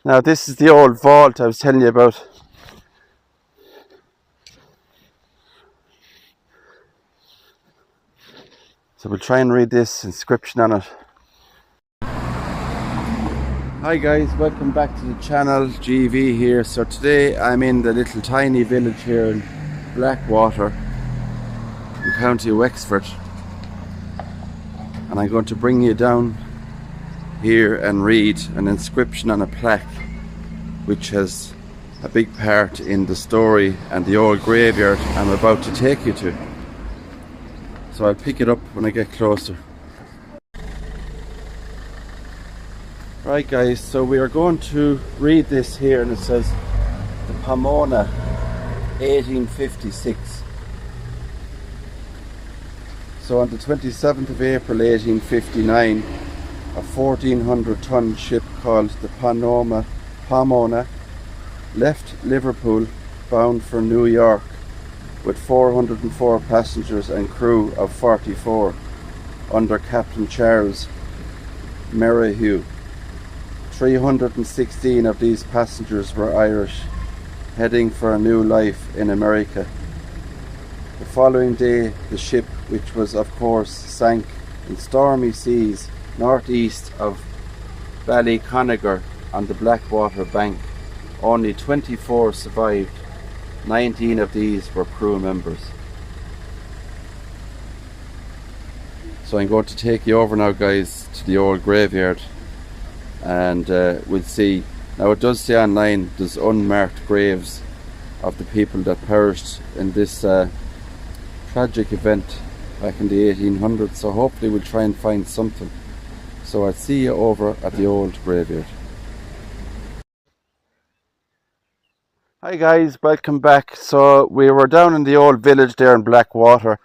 Now this is the old vault I was telling you about. So we'll try and read this inscription on it. Hi guys, welcome back to the channel. GV here. So today I'm in the little tiny village here in Blackwater in County Wexford, and I'm going to bring you down here and read an inscription on a plaque which has a big part in the story and the old graveyard I'm about to take you to. So I'll pick it up when I get closer. Right guys, so we are going to read this here, and it says the Pomona 1856. So on the 27th of April 1859, a 1400-ton ship called the Pomona left Liverpool bound for New York with 404 passengers and crew of 44 under Captain Charles Merrihew. 316 of these passengers were Irish, heading for a new life in America. The following day, the ship, which was of course sank in stormy seas northeast of Ballyconnegar on the Blackwater bank. Only 24 survived. 19 of these were crew members. So I'm going to take you over now guys to the old graveyard, and we'll see. Now it does say online there's unmarked graves of the people that perished in this tragic event back in the 1800s, so hopefully we'll try and find something. So I'll see you over at the old graveyard. Hi guys, welcome back. So we were down in the old village there in Blackwater,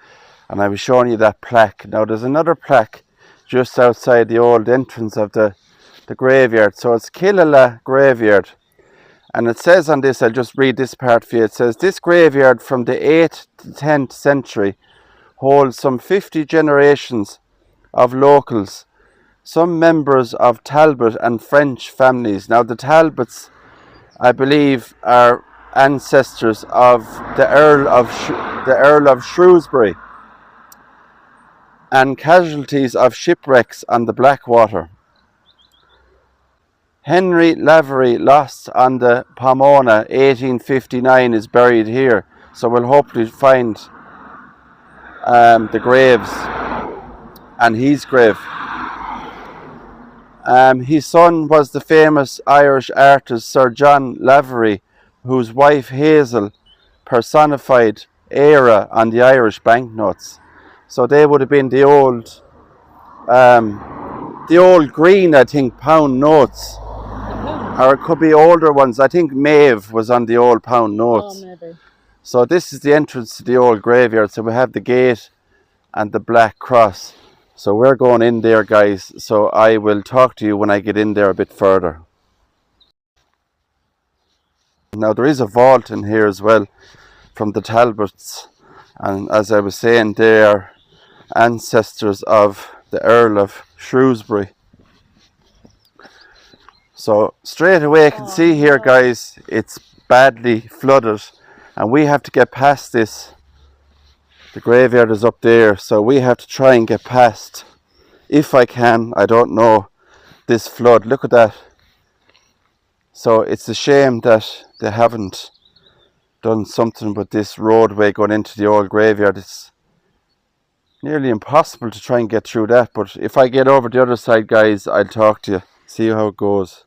and I was showing you that plaque. Now there's another plaque just outside the old entrance of the graveyard. So it's Kila graveyard, and it says on this, I'll just read this part for you. It says, this graveyard from the 8th to 10th century holds some 50 generations of locals, some members of Talbot and French families. Now the Talbots, I believe, are ancestors of the Earl of Shrewsbury, and casualties of shipwrecks on the Blackwater. Henry Lavery, lost on the Pomona 1859, is buried here. So we'll hopefully find the graves and his grave. His son was the famous Irish artist Sir John Lavery, whose wife Hazel personified Éire on the Irish banknotes. So they would have been the old green, I think, pound notes. Or it could be older ones. I think Maeve was on the old pound notes. Oh, maybe. So this is the entrance to the old graveyard. So we have the gate and the black cross. So we're going in there guys. So I will talk to you when I get in there a bit further. Now there is a vault in here as well from the Talbots. And as I was saying, they are ancestors of the Earl of Shrewsbury. So straight away I can see here guys, it's badly flooded, and we have to get past this. The graveyard is up there, so we have to try and get past, if I can, I don't know, this flood. Look at that. So it's a shame that they haven't done something with this roadway going into the old graveyard. It's nearly impossible to try and get through that, but if I get over the other side guys, I'll talk to you, see how it goes.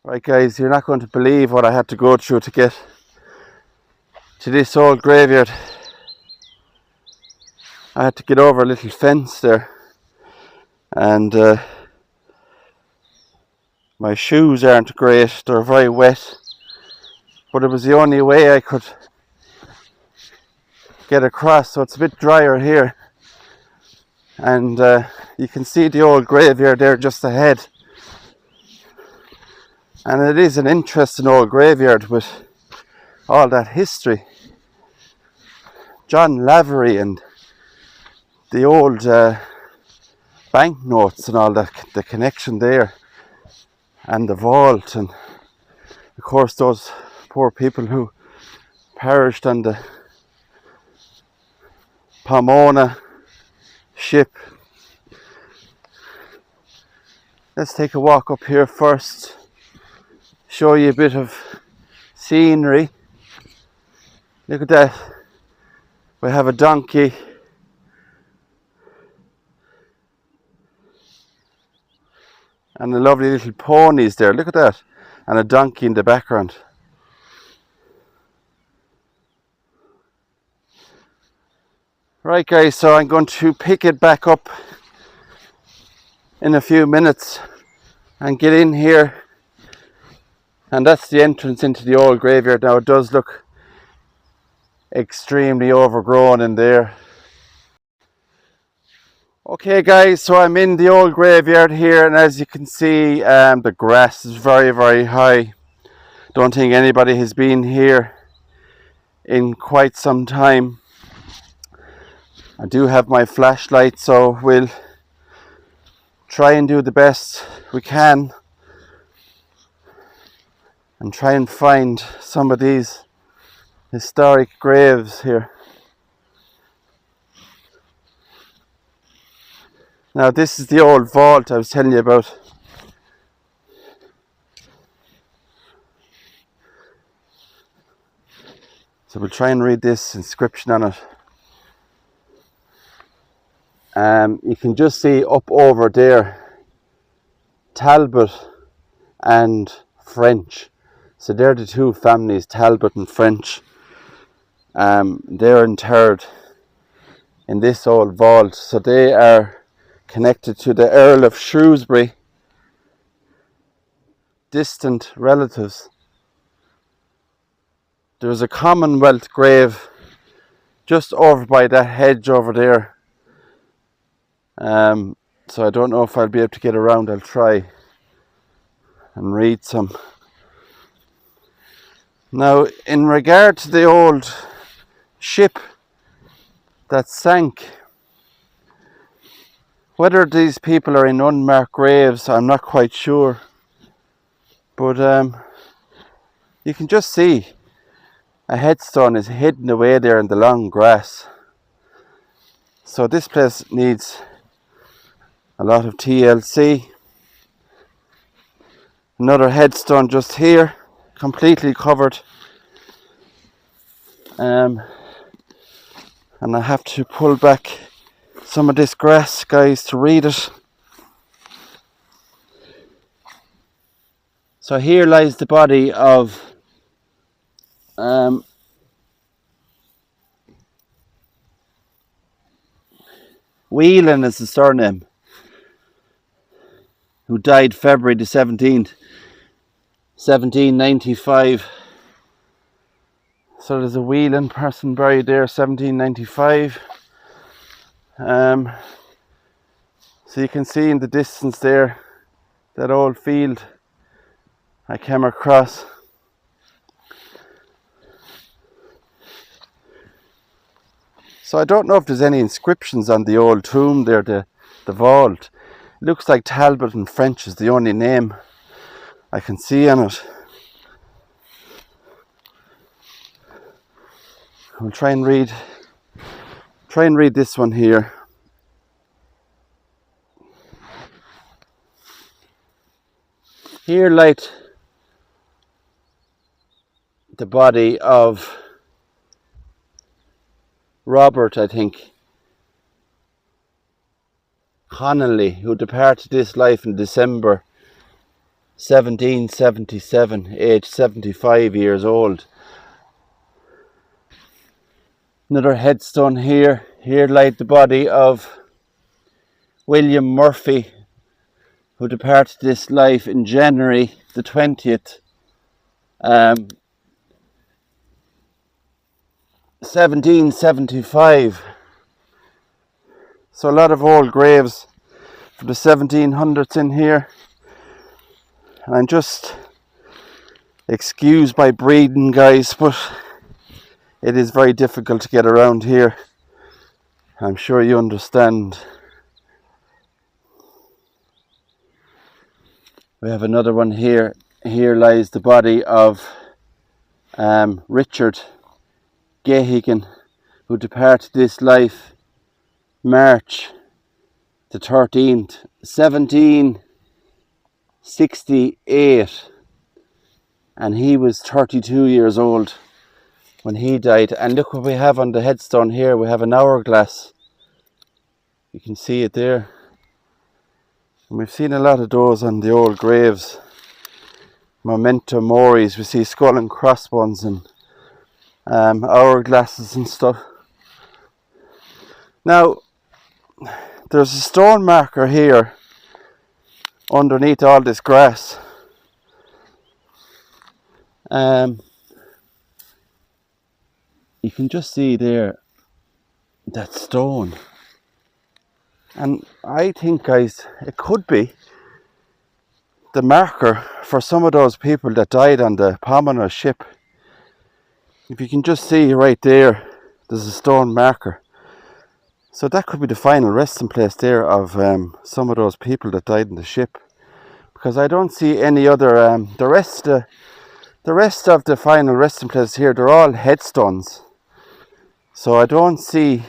Right guys, you're not going to believe what I had to go through to get to this old graveyard. I had to get over a little fence there, and my shoes aren't great, they're very wet, but it was the only way I could get across. So it's a bit drier here, and you can see the old graveyard there just ahead. And it is an interesting old graveyard with all that history. John Lavery and the old banknotes and all that, the connection there. and the vault, and of course those poor people who perished on the Pomona ship. Let's take a walk up here first, show you a bit of scenery. Look at that. We have a donkey. And the lovely little ponies there. Look at that. And a donkey in the background. Right guys, so I'm going to pick it back up in a few minutes and get in here. And that's the entrance into the old graveyard. Now it does look extremely overgrown in there. Okay guys, so I'm in the old graveyard here, and as you can see, the grass is very, very high. Don't think anybody has been here in quite some time. I do have my flashlight, so we'll try and do the best we can and try and find some of these historic graves here. Now this is the old vault I was telling you about. So we'll try and read this inscription on it. You can just see up over there Talbot and French. So they're the two families, Talbot and French. They're interred in this old vault. So they are connected to the Earl of Shrewsbury, distant relatives. There's a Commonwealth grave just over by that hedge over there. So I don't know if I'll be able to get around. I'll try and read some. Now, in regard to the old ship that sank, whether these people are in unmarked graves, I'm not quite sure. But you can just see a headstone is hidden away there in the long grass. So this place needs a lot of TLC. Another headstone just here, completely covered. And I have to pull back some of this grass, guys, to read it. So here lies the body of Whelan is the surname, who died February the 17th, 1795. So there's a Whelan person buried there, 1795. So you can see in the distance there, that old field I came across. So I don't know if there's any inscriptions on the old tomb there, the vault. It looks like Talbot and French is the only name I can see on it. I'll try and read this one here. Here lies the body of Robert, I think, Connolly, who departed this life in December 1777, aged 75 years old. Another headstone here. Here lies the body of William Murphy, who departed this life in January the 20th, 1775. So a lot of old graves from the 1700s in here. And I'm just, excuse my breathing, guys, but it is very difficult to get around here. I'm sure you understand. We have another one here. Here lies the body of Richard Gehigan, who departed this life March the 13th, 1768, and he was 32 years old when he died. And look what we have on the headstone here. We have an hourglass. You can see it there. And we've seen a lot of those on the old graves. Memento moris. We see skull and crossbones and hourglasses and stuff. Now, there's a stone marker here underneath all this grass. You can just see there that stone. And I think, guys, it could be the marker for some of those people that died on the Pomona ship. If you can just see right there, there's a stone marker. So that could be the final resting place there of some of those people that died in the ship. Because I don't see any other, the rest of the final resting places here, they're all headstones. So I don't see,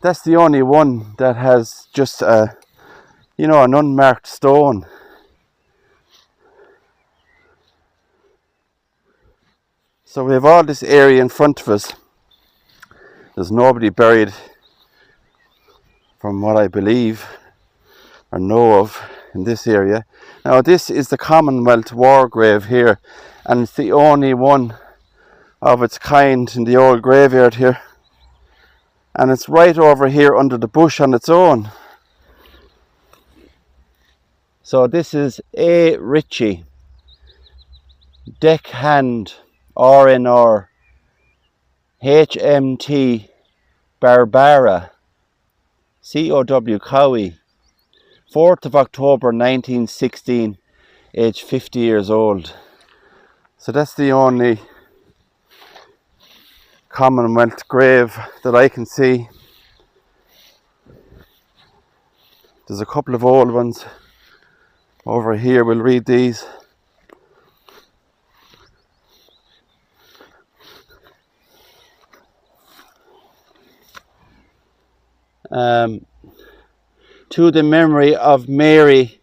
that's the only one that has just an unmarked stone. So we have all this area in front of us. There's nobody buried, from what I believe or know of, in this area. Now this is the Commonwealth War grave here, and it's the only one of its kind in the old graveyard here. And it's right over here under the bush on its own. So this is A. Ritchie, deckhand, RNR, HMT Barbara, COW Cowie, 4th of October 1916, age 50 years old. So that's the only Commonwealth grave that I can see. There's a couple of old ones over here. We'll read these. To the memory of Mary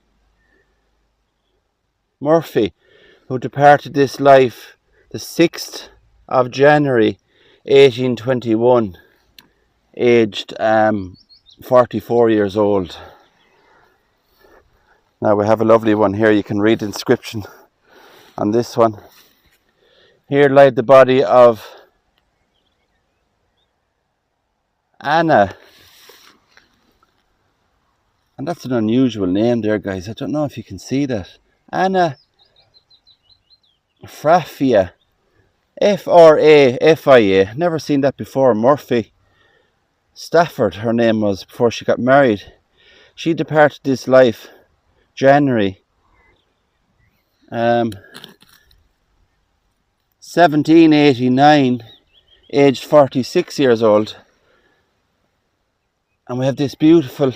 Murphy, who departed this life the 6th of January 1821, aged 44 years old. Now we have a lovely one here. You can read the inscription on this one. Here lied the body of Anna. And that's an unusual name there, guys. I don't know if you can see that. Anna Fraffia. Frafia. Never seen that before. Murphy. Stafford, her name was, before she got married. She departed this life January 1789, aged 46 years old. And we have this beautiful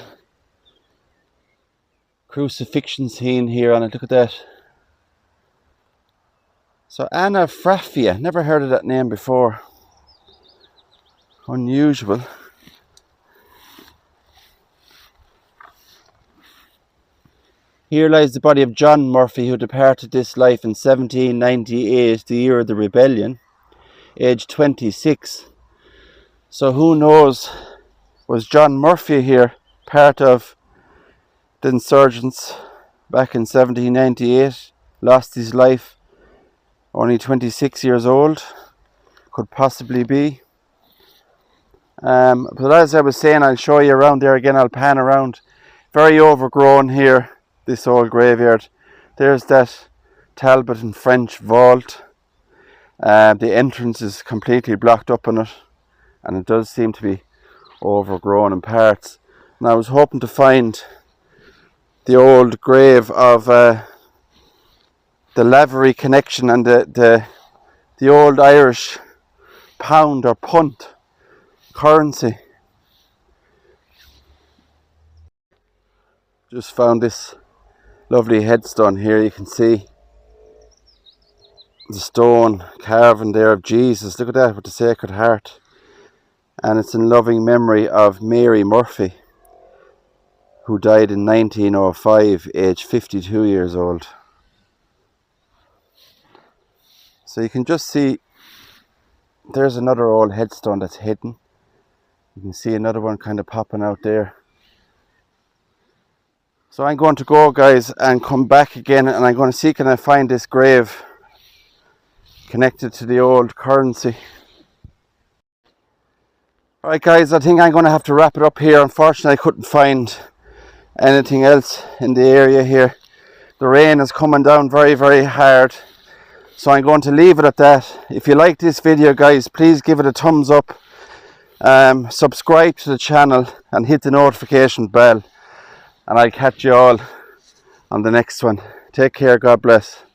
crucifixion scene here on it. Look at that. So Anna Fraffia, never heard of that name before. Unusual. Here lies the body of John Murphy, who departed this life in 1798, the year of the rebellion, aged 26. So who knows, was John Murphy here part of the insurgents back in 1798, lost his life, only 26 years old, could possibly be. But as I was saying, I'll show you around there again, I'll pan around. Very overgrown here, this old graveyard. There's that Talbot and French vault. The entrance is completely blocked up on it, and it does seem to be overgrown in parts. And I was hoping to find the old grave of the Lavery connection and the old Irish pound or punt currency. Just found this Lovely headstone here. You can see the stone carving there of Jesus. Look at that, with the Sacred Heart. And it's in loving memory of Mary Murphy, who died in 1905, aged 52 years old. So you can just see there's another old headstone that's hidden. You can see another one kind of popping out there. So I'm going to go, guys, and come back again, and I'm going to see can I find this grave connected to the old currency. Alright guys, I think I'm going to have to wrap it up here. Unfortunately, I couldn't find anything else in the area here. The rain is coming down very, very hard. So I'm going to leave it at that. If you like this video, guys, please give it a thumbs up. Subscribe to the channel and hit the notification bell. And I'll catch you all on the next one. Take care. God bless.